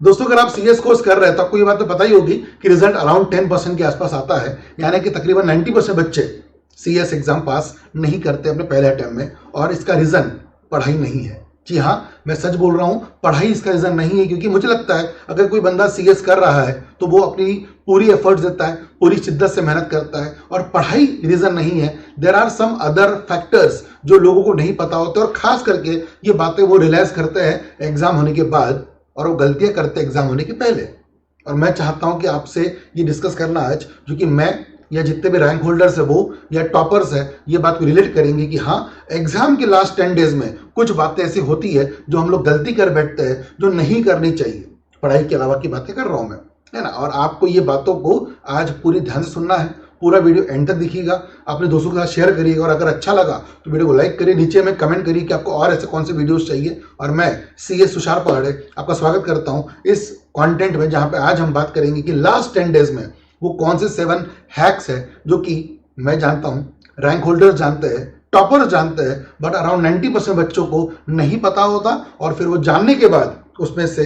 दोस्तों अगर आप सीएस कोर्स कर रहे हैं तो आपको ये बात तो पता ही होगी कि रिजल्ट अराउंड 10% के आसपास आता है, यानी कि तकरीबन 90% बच्चे सीएस एग्जाम पास नहीं करते अपने पहले अटेम्प्ट में। और इसका रीजन पढ़ाई नहीं है। जी हाँ, मैं सच बोल रहा हूं, पढ़ाई इसका रीजन नहीं है। क्योंकि मुझे लगता है अगर कोई बंदा सीएस कर रहा है तो वो अपनी पूरी एफर्ट्स देता है, पूरी शिद्दत से मेहनत करता है, और पढ़ाई रीजन नहीं है। There are some other factors जो लोगों को नहीं पता होते, और खास करके ये बातें वो रियलाइज करते हैं एग्जाम होने के बाद, और वो गलतियां करते हैं एग्जाम होने के पहले। और मैं चाहता हूं कि आपसे ये डिस्कस करना आज, क्योंकि मैं या जितने भी रैंक होल्डर्स है वो या टॉपर्स है, ये बात को रिलेट करेंगे कि हाँ, एग्जाम के लास्ट 10 डेज में कुछ बातें ऐसी होती है जो हम लोग गलती कर बैठते हैं, जो नहीं करनी चाहिए। पढ़ाई के अलावा की बातें कर रहा हूं मैं, है ना। और आपको ये बातों को आज पूरी ध्यान से सुनना है। पूरा वीडियो एंड तक देखिएगा, अपने दोस्तों के साथ शेयर करिएगा, और अगर अच्छा लगा तो वीडियो को लाइक करिए, नीचे में कमेंट करिए कि आपको और ऐसे कौन से वीडियोस चाहिए। और मैं सीएस तुषार पहाड़े आपका स्वागत करता हूं इस कंटेंट में, जहां पे आज हम बात करेंगे कि लास्ट 10 डेज में वो कौन से 7 हैक्स है जो कि मैं जानता हूं रैंक होल्डर्स जानते हैं, टॉपर्स जानते हैं, बट अराउंड 90% बच्चों को नहीं पता होता, और फिर वो जानने के बाद उसमें से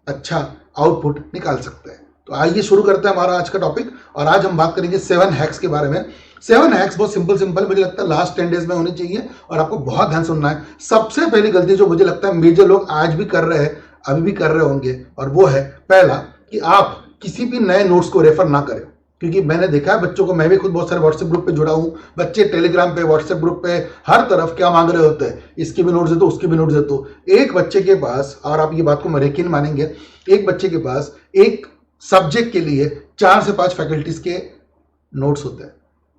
अच्छा आउटपुट निकाल सकते हैं। तो आइए शुरू करते हैं हमारा आज का टॉपिक। और आज हम बात करेंगे 7 हैक्स के बारे में। 7 हैक्स बहुत सिंपल मुझे लगता है लास्ट 10 डेज में होने चाहिए, और आपको बहुत ध्यान सुनना है। सबसे पहली गलती जो मुझे लगता है मेजर लोग आज भी कर रहे हैं, अभी भी कर रहे होंगे, और वो है पहला कि आप किसी भी नए नोट्स को रेफर ना करें। क्योंकि मैंने देखा है बच्चों को, मैं भी खुद बहुत सारे व्हाट्सएप ग्रुप पे जुड़ा हूं, बच्चे टेलीग्राम पे, व्हाट्सएप ग्रुप पे हर तरफ क्या मांग रहे होते हैं, इसके भी नोट्स दे दो, उसके भी नोट्स दे दो। एक बच्चे के पास, और आप ये बात को यकीन मानेंगे, एक बच्चे के पास एक सब्जेक्ट के लिए 4 से 5 फैकल्टीज के नोट्स होते हैं।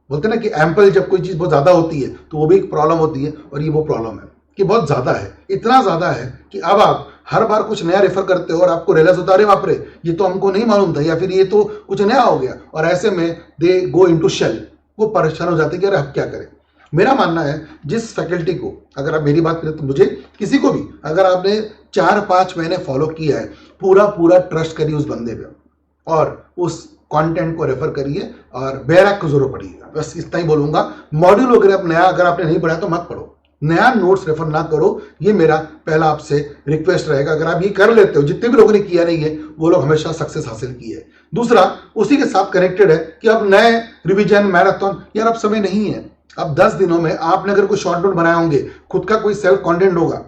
बोलते हैं ना कि एम्पल, जब कोई चीज बहुत ज्यादा होती है तो वो भी एक प्रॉब्लम होती है, और ये वो प्रॉब्लम है कि बहुत ज्यादा है। इतना ज्यादा है कि अब आप हर बार कुछ नया रेफर करते हो और आपको रियलाइज होता है, बाप रे, ये तो हमको नहीं मालूम था, या फिर ये तो कुछ नया हो गया, और ऐसे में दे गो इनटू शेल, वो परेशान हो जाते हैं कि अरे अब क्या करें। मेरा मानना है जिस फैकल्टी को, अगर आप मेरी बात करें तो मुझे, किसी को भी, अगर आपने 4-5 महीने फॉलो किया है, पूरा ट्रस्ट करिए उस बंदे पे, और उस कंटेंट को रेफर करिए, और बैरक को जरूर पढ़िएगा। बस इतना ही बोलूंगा। मॉड्यूल वगैरह नया अगर आपने नहीं पढ़ा तो मत पढ़ो, नया नोट्स रेफर ना करो। ये मेरा पहला आपसे रिक्वेस्ट रहेगा। अगर आप ये कर लेते हो, जितने भी लोगों ने किया नहीं है वो लोग हमेशा सक्सेस हासिल की है। दूसरा, उसी के साथ कनेक्टेड है कि अब नए रिवीजन, मैराथन, यार अब समय नहीं है। अब 10 दिनों में आपने अगर कोई शॉर्ट नोट बनाए होंगे, खुद का कोई सेल्फ कंटेंट होगा,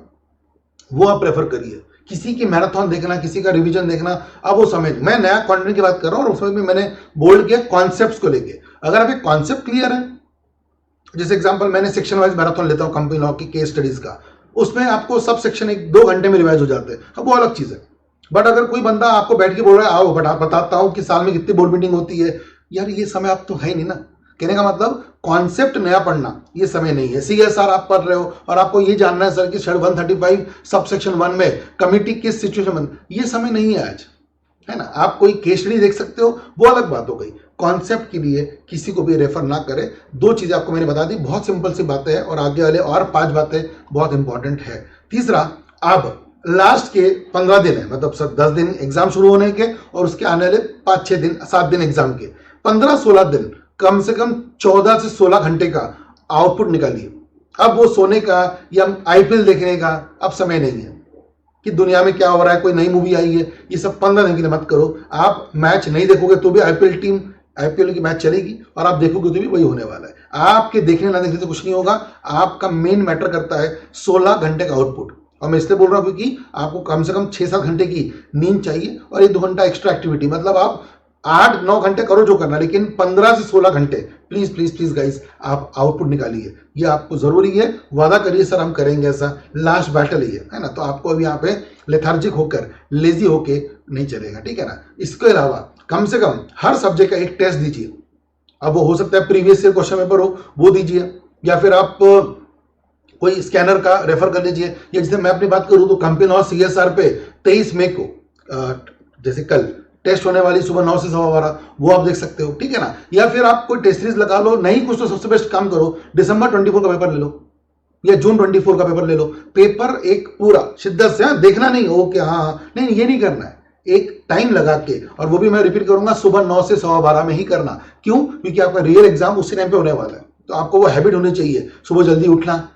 वो आप रेफर करिए। किसी की मैराथन देखना, किसी का रिवीजन देखना, अब वो समय नहीं। मैं नया कंटेंट की बात कर रहा हूं, और उसमें भी मैंने बोल्ड किया कॉन्सेप्ट्स को लेके। अगर आप एक कॉन्सेप्ट क्लियर है, जैसे एग्जांपल मैंने सेक्शन वाइज मैराथन लेता हूं कंपनी लॉ की केस स्टडीज का, उसमें आपको सब सेक्शन 1-2 घंटे में रिवाइज हो जाते हैं, अब वो अलग चीज है। बट अगर कोई बंदा आपको बैठ के बोल रहा है आओ बताता हूं कि साल में कितनी बोर्ड मीटिंग होती है, यार ये समय आप तो है नहीं ना। कहने का मतलब कॉन्सेप्ट नया पढ़ना ये समय नहीं है। सीएसआर आप पढ़ रहे हो और आपको ये जानना है सर कि शेड 135 सब सेक्शन 1 में कमिटी किस सिचुएशन में, ये समय नहीं है आज, है ना। आप कोई केस स्टडी देख सकते हो, वो अलग बात हो गई। कॉन्सेप्ट के लिए किसी को भी रेफर ना करें। 2 चीजें आपको मैंने बता दी, बहुत सिंपल सी बातें हैं, और आगे वाले और 5 बातें बहुत इंपॉर्टेंट है। तीसरा, अब लास्ट के 15 दिन है, मतलब सब 10 दिन एग्जाम शुरू होने के, और उसके आने वाले 5-6 दिन, 7 दिन एग्जाम के, 15-16 दिन, कम से कम 14 से 16 घंटे का आउटपुट निकालिए। अब वो सोने का या आईपीएल देखने का अब समय नहीं है कि दुनिया में क्या हो रहा है, कोई नई मूवी आई है, ये सब 15 दिन के लिए मत करो। आप मैच नहीं देखोगे तो भी आईपीएल की मैच चलेगी, और आप देखोगे तो भी वही होने वाला है। आपके देखने ना देखने से कुछ नहीं होगा। आपका मेन मैटर करता है 16 घंटे का आउटपुट। और मैं इसलिए बोल रहा हूं क्योंकि आपको कम से कम 6-7 घंटे की नींद चाहिए, और 1-2 घंटा एक्स्ट्रा एक्टिविटी। मतलब आप 8-9 घंटे करो जो करना, लेकिन 15 से 16 घंटे प्लीज प्लीज प्लीज गाइस आप आउटपुट निकालिए। ये आपको जरूरी है। वादा करिए सर हम करेंगे ऐसा, लास्ट बैटल ही है ना। तो आपको अभी यहाँ पे लेथार्जिक होकर, लेजी होके नहीं चलेगा, ठीक है ना। इसके अलावा कम से कम हर सब्जेक्ट का एक टेस्ट दीजिए। अब वो हो सकता है प्रीवियस ईयर क्वेश्चन पेपर हो, वो दीजिए, या फिर आप कोई स्कैनर का रेफर कर लीजिए। या जैसे मैं अपनी बात करूं तो कंपनी और सीएसआर पे 23 मई को जैसे कल टेस्ट होने वाली, सुबह 9 से 12:15, वो आप देख सकते हो, ठीक है ना। या फिर आप कोई टेस्ट सीरीज लगा लो, नहीं कुछ तो सबसे बेस्ट काम करो, दिसंबर 24 का पेपर ले लो, या जून 24 का पेपर ले लो। पेपर एक पूरा शिद्दत से, देखना नहीं ओके हाँ, नहीं ये नहीं करना है, एक टाइम लगा के, और वो भी मैं रिपीट करूंगा, सुबह 9 से 12:15 में ही करना। क्यों? क्योंकि आपका रियल एग्जाम उसी टाइम पे होने वाला है। तो आपको वो हैबिट होनी चाहिए, सुबह जल्दी उठना,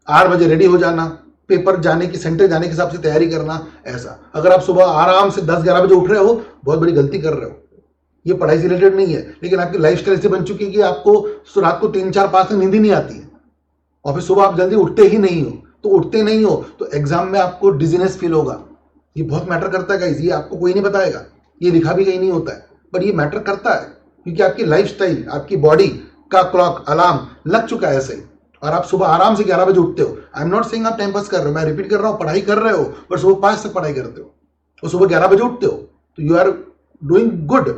8 बजे रेडी हो जाना, पेपर जाने की, सेंटर जाने के हिसाब से तैयारी करना, ऐसा। अगर आप सुबह आराम से 10-11 बजे उठ रहे हो, बहुत बड़ी गलती कर रहे हो। ये पढ़ाई से रिलेटेड नहीं है, लेकिन आपकी लाइफस्टाइल ऐसी बन चुकी है कि आपको रात को 3-4-5 तक नींद ही नहीं आती है, और फिर सुबह आप जल्दी उठते ही नहीं हो। तो उठते नहीं हो तो एग्जाम में आपको डिजीनेस फील होगा। ये बहुत मैटर करता है गाइस, ये आपको कोई नहीं बताएगा, ये लिखा भी कहीं नहीं होता है, पर ये मैटर करता है क्योंकि आपकी लाइफस्टाइल, आपकी बॉडी का क्लॉक अलार्म लग चुका है ऐसे ही। और आप सुबह आराम से 11 बजे उठते हो। आई एम नॉट सेइंग आप टाइम पास कर रहे हो, मैं रिपीट कर रहा हूँ, पढ़ाई कर रहे हो, पर सुबह 5 तक पढ़ाई करते हो और सुबह 11 बजे उठते हो, तो you are doing good.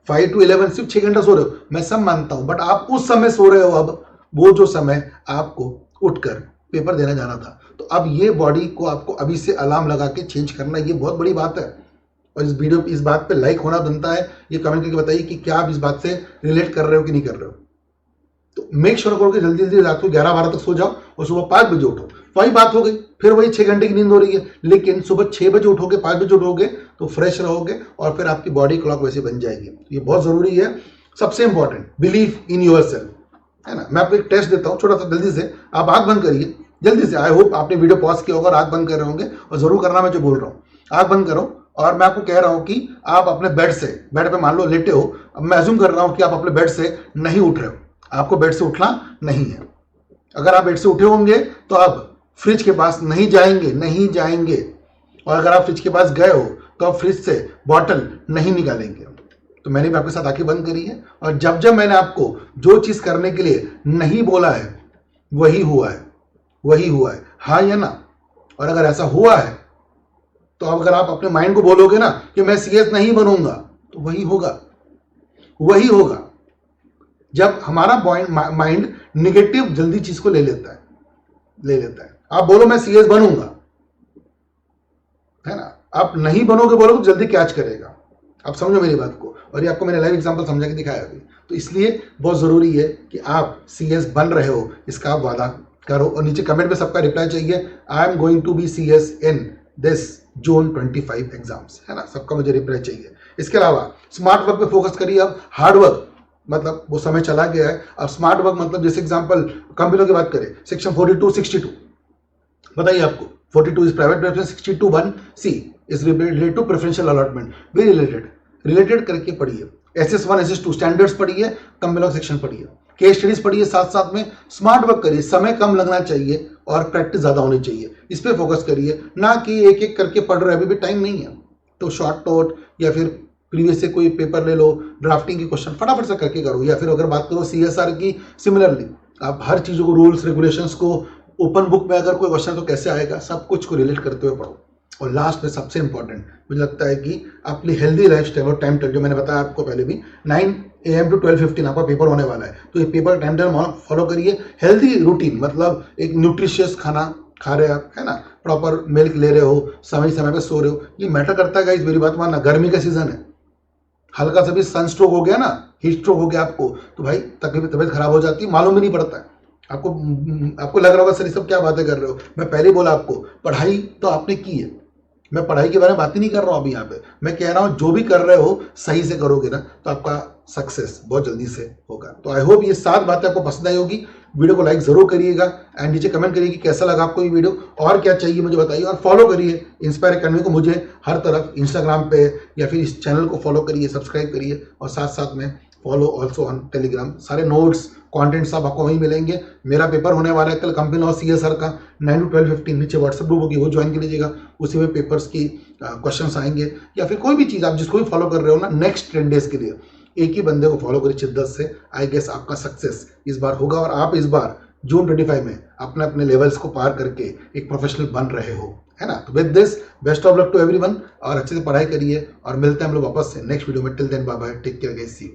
5 to 11 सिर्फ 6 घंटा सो रहे हो, मैं सब मानता हूं, बट आप उस समय सो रहे हो, अब वो जो समय आपको उठकर पेपर देने जाना था। तो अब ये बॉडी को आपको अभी से अलार्म लगा के चेंज करना, ये बहुत बड़ी बात है। और इस वीडियो, इस बात पे लाइक होना बनता है। ये कमेंट करके बताइए कि क्या आप इस बात से रिलेट कर रहे हो कि नहीं कर रहे हो। तो मेक श्योर करो कि जल्दी जल्दी रात को 11-12 तक सो जाओ और सुबह 5 बजे उठो। वही बात हो गई, फिर वही 6 घंटे की नींद हो रही है, लेकिन सुबह 6 बजे उठोगे, 5 बजे उठोगे तो फ्रेश रहोगे और फिर आपकी बॉडी क्लॉक वैसे बन जाएगी। ये बहुत जरूरी है। सबसे इंपॉर्टेंट, बिलीव इन योरसेल्फ, है ना। मैं आपको एक टेस्ट देता हूँ छोटा सा, जल्दी से आप आंख बंद करिए, जल्दी से। आई होप आपने वीडियो पॉज किया होगा और आंख बंद कर रहे होंगे, और जरूर करना मैं जो बोल रहा हूँ। आंख बंद करो और मैं आपको कह रहा हूँ कि आप अपने बेड से, बेड पे मान लो लेटे हो, अब मैं अज्यूम कर रहा हूँ कि आप अपने बेड से नहीं उठ रहे हो, आपको बेड से उठना नहीं है। अगर आप बेड से उठे होंगे तो आप फ्रिज के पास नहीं जाएंगे, नहीं जाएंगे। और अगर आप फ्रिज के पास गए हो तो आप फ्रिज से बॉटल नहीं निकालेंगे। तो मैंने भी आपके साथ आंखें बंद करी है, और जब जब मैंने आपको जो चीज करने के लिए नहीं बोला है वही हुआ है, वही हुआ है, हाँ या ना। और अगर ऐसा हुआ है तो अगर आप अपने माइंड को बोलोगे ना कि मैं सीएस नहीं बनूंगा, तो वही होगा, वही होगा। जब हमारा माइंड निगेटिव जल्दी चीज को ले लेता है। आप बोलो मैं सीएस बनूंगा, है ना, आप नहीं बनोगे, बोलो तो जल्दी कैच करेगा। आप समझो मेरी बात को, और ये आपको मैंने लाइव एग्जांपल समझा के दिखाया अभी। तो इसलिए बहुत जरूरी है कि आप सीएस बन रहे हो, इसका आप वादा करो। और नीचे कमेंट में सबका रिप्लाई चाहिए, I am going to be CS in this June 25 exams, है ना, सबका मुझे रिप्लाई चाहिए। इसके अलावा स्मार्ट वर्क पे फोकस करिए। अब हार्ड वर्क मतलब वो समय चला गया है। अब स्मार्ट वर्क मतलब जैसे एग्जांपल कंपनियों की बात करें, सेक्शन 42-62 बताइए आपको, 42 is private preference, 62(1)(c is related to preferential allotment. वे रिलेटेड करके पढ़िए। SS1 SS2 स्टैंडर्ड्स पढ़िए, कंपनी सेक्शन पढ़िए, केस स्टडीज पढ़िए, साथ साथ में स्मार्ट वर्क करिए। समय कम लगना चाहिए और प्रैक्टिस ज्यादा होनी चाहिए, इस पे फोकस करिए, ना कि एक एक करके पढ़ रहे, अभी भी टाइम नहीं है। तो शॉर्ट नोट या फिर प्रीवियस से कोई पेपर ले लो, ड्राफ्टिंग के क्वेश्चन फटाफट से करके करो। या फिर अगर बात करो CSR की, सिमिलरली आप हर चीज़ों को, रूल्स रेगुलेशंस को, ओपन बुक में अगर कोई क्वेश्चन तो कैसे आएगा, सब कुछ को रिलेट करते हुए पढ़ो। और लास्ट में सबसे इंपॉर्टेंट मुझे लगता है कि अपनी हेल्दी लाइफस्टाइल और टाइम टेबल, जो मैंने बताया आपको पहले भी, 9 AM to 12:15 आपका पेपर होने वाला है, तो ये पेपर टाइम टेबल फॉलो करिए। हेल्दी रूटीन मतलब एक न्यूट्रिशियस खाना खा रहे हैं आप, है ना, प्रॉपर मिल्क ले रहे हो, समय समय पे सो रहे हो, ये मैटर करता है गाइस। मेरी बात मानना, गर्मी का सीजन है, हल्का सा भी सनस्ट्रोक हो गया ना, हीट स्ट्रोक हो गया आपको, तो भाई तबीयत खराब हो जाती है, मालूम भी नहीं पड़ता है आपको लग रहा होगा सर ये सब क्या बातें कर रहे हो। मैं पहले ही बोला आपको, पढ़ाई तो आपने की है, मैं पढ़ाई के बारे में बात ही नहीं कर रहा हूँ अभी यहाँ पे। मैं कह रहा हूँ जो भी कर रहे हो सही से करोगे ना, तो आपका सक्सेस बहुत जल्दी से होगा। तो आई होप ये 7 बातें आपको पसंद आई होगी। वीडियो को लाइक जरूर करिएगा एंड नीचे कमेंट करिए कि कैसा लगा आपको ये वीडियो, और क्या चाहिए मुझे बताइए। और फॉलो करिए इंस्पायर करने को मुझे हर तरफ, इंस्टाग्राम पे, या फिर इस चैनल को फॉलो करिए, सब्सक्राइब करिए, और साथ साथ में फॉलो ऑल्सो ऑन टेलीग्राम। सारे नोट्स, कंटेंट सब आपको वहीं मिलेंगे। मेरा पेपर होने वाला है कल कंपनी और CSR का 9 to 12:15, नीचे व्हाट्सएप ग्रुप होगी, वो ज्वाइन कर लीजिएगा। उसी में पेपर्स की क्वेश्चंस आएंगे, या फिर कोई भी चीज़ आप जिसको भी फॉलो कर रहे हो ना, नेक्स्ट 10 डेज के लिए एक ही बंदे को फॉलो करिए शिद्दत से। आई गेस आपका सक्सेस इस बार होगा, और आप इस बार जून 25 में अपने लेवल्स को पार करके एक प्रोफेशनल बन रहे हो, है ना। तो with this, best of luck to everyone, और अच्छे से पढ़ाई करिए, और मिलते हैं हम लोग वापस से नेक्स्ट वीडियो में। Till then bye bye, take care guys, see you.